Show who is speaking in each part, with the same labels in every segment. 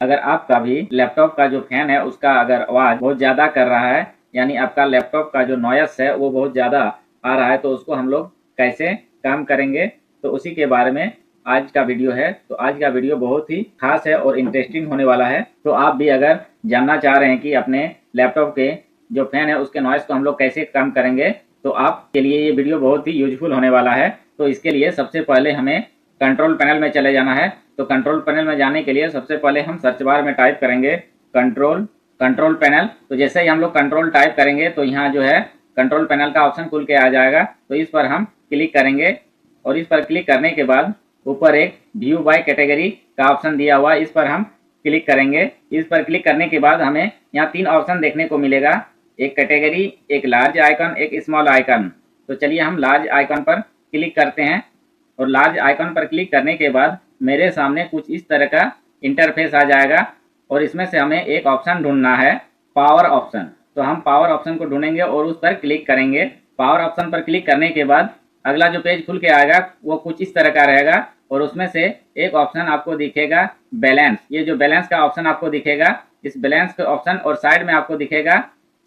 Speaker 1: अगर आपका भी लैपटॉप का जो फैन है उसका अगर आवाज़ बहुत ज़्यादा कर रहा है, यानी आपका लैपटॉप का जो नॉइस है वो बहुत ज़्यादा आ रहा है, तो उसको हम लोग कैसे कम करेंगे, तो उसी के बारे में आज का वीडियो है। तो आज का वीडियो बहुत ही खास है और इंटरेस्टिंग होने वाला है। तो आप भी अगर जानना चाह रहे हैं कि अपने लैपटॉप के जो फैन है उसके नॉइस को हम लोग कैसे कम करेंगे, तो आपके लिए ये वीडियो बहुत ही यूजफुल होने वाला है। तो इसके लिए सबसे पहले हमें कंट्रोल पैनल में चले जाना है। तो कंट्रोल पैनल में जाने के लिए सबसे पहले हम सर्च बार में टाइप करेंगे कंट्रोल पैनल। तो जैसे ही हम लोग कंट्रोल टाइप करेंगे तो यहाँ जो है कंट्रोल पैनल का ऑप्शन खुल के आ जाएगा। तो इस पर हम क्लिक करेंगे और इस पर क्लिक करने के बाद ऊपर एक व्यू बाय कैटेगरी का ऑप्शन दिया हुआ है, इस पर हम क्लिक करेंगे। इस पर क्लिक करने के बाद हमें यहाँ 3 ऑप्शन देखने को मिलेगा, एक कैटेगरी, एक लार्ज आइकन, एक स्मॉल आइकन। तो चलिए हम लार्ज आइकन पर क्लिक करते हैं और लार्ज आइकन पर क्लिक करने के बाद मेरे सामने कुछ इस तरह का इंटरफेस आ जाएगा और इसमें से हमें एक ऑप्शन ढूंढना है, पावर ऑप्शन। तो हम पावर ऑप्शन को ढूंढेंगे और उस पर क्लिक करेंगे। पावर ऑप्शन पर क्लिक करने के बाद अगला जो पेज खुल के आएगा वो कुछ इस तरह का रहेगा और उसमें से एक ऑप्शन आपको दिखेगा बैलेंस। ये जो बैलेंस का ऑप्शन आपको दिखेगा, इस बैलेंस के ऑप्शन और साइड में आपको दिखेगा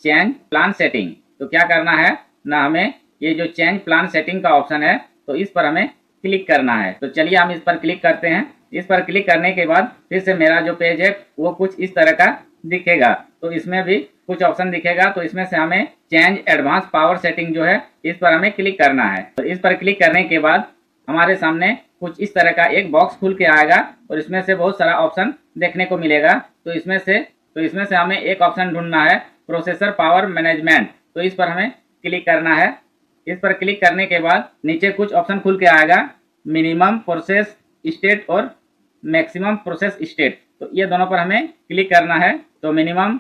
Speaker 1: चेंज प्लान सेटिंग। तो क्या करना है ना, हमें ये जो चेंज प्लान सेटिंग का ऑप्शन है तो इस पर हमें क्लिक करना है। तो चलिए हम इस पर क्लिक करते हैं। इस पर क्लिक करने के बाद फिर से मेरा जो पेज है वो कुछ इस तरह का दिखेगा। तो इसमें भी कुछ ऑप्शन दिखेगा, तो इसमें से हमें चेंज एडवांस पावर सेटिंग जो है इस पर हमें क्लिक करना है। तो इस पर क्लिक करने के बाद हमारे सामने कुछ इस तरह का एक बॉक्स खुल के आएगा और इसमें से बहुत सारा ऑप्शन देखने को मिलेगा। तो इसमें से हमें एक ऑप्शन ढूंढना है, प्रोसेसर पावर मैनेजमेंट। तो इस पर हमें क्लिक करना है। इस पर क्लिक करने के बाद नीचे कुछ ऑप्शन खुल के आएगा, मिनिमम प्रोसेस स्टेट और मैक्सिमम प्रोसेस स्टेट। तो ये दोनों पर हमें क्लिक करना है। तो मिनिमम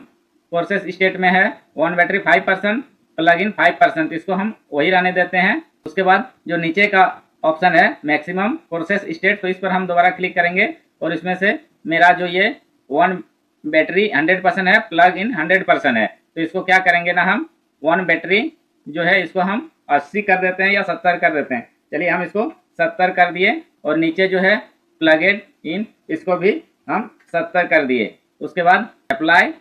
Speaker 1: प्रोसेस स्टेट में है वन बैटरी 5%, प्लग इन 5%, इसको हम वही रहने देते हैं। उसके बाद जो नीचे का ऑप्शन है मैक्सिमम प्रोसेस स्टेट, तो इस पर हम दोबारा क्लिक करेंगे और इसमें से मेरा जो ये वन बैटरी 100% है, प्लग इन 100% है। तो इसको क्या करेंगे ना, हम वन बैटरी जो है इसको हम 80 कर देते हैं या 70 कर देते हैं। चलिए हम इसको 70 कर दिए और नीचे जो है प्लगेड इन इसको भी हम 70 कर दिए। उसके बाद अप्लाई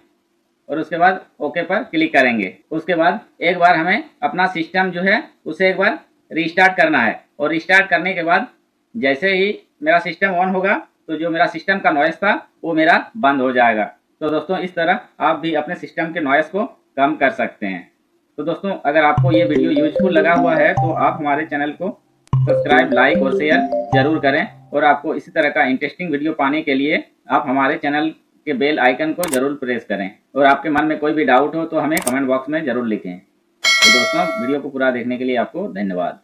Speaker 1: और उसके बाद ओके पर क्लिक करेंगे। उसके बाद एक बार हमें अपना सिस्टम जो है उसे एक बार रीस्टार्ट करना है और रीस्टार्ट करने के बाद जैसे ही मेरा सिस्टम ऑन होगा तो जो मेरा सिस्टम का नॉइस था वो मेरा बंद हो जाएगा। तो दोस्तों इस तरह आप भी अपने सिस्टम के नॉइस को कम कर सकते हैं। तो दोस्तों अगर आपको ये वीडियो यूजफुल लगा हुआ है तो आप हमारे चैनल को सब्सक्राइब, लाइक और शेयर जरूर करें और आपको इसी तरह का इंटरेस्टिंग वीडियो पाने के लिए आप हमारे चैनल के बेल आइकन को जरूर प्रेस करें और आपके मन में कोई भी डाउट हो तो हमें कमेंट बॉक्स में जरूर लिखें। तो दोस्तों वीडियो को पूरा देखने के लिए आपको धन्यवाद।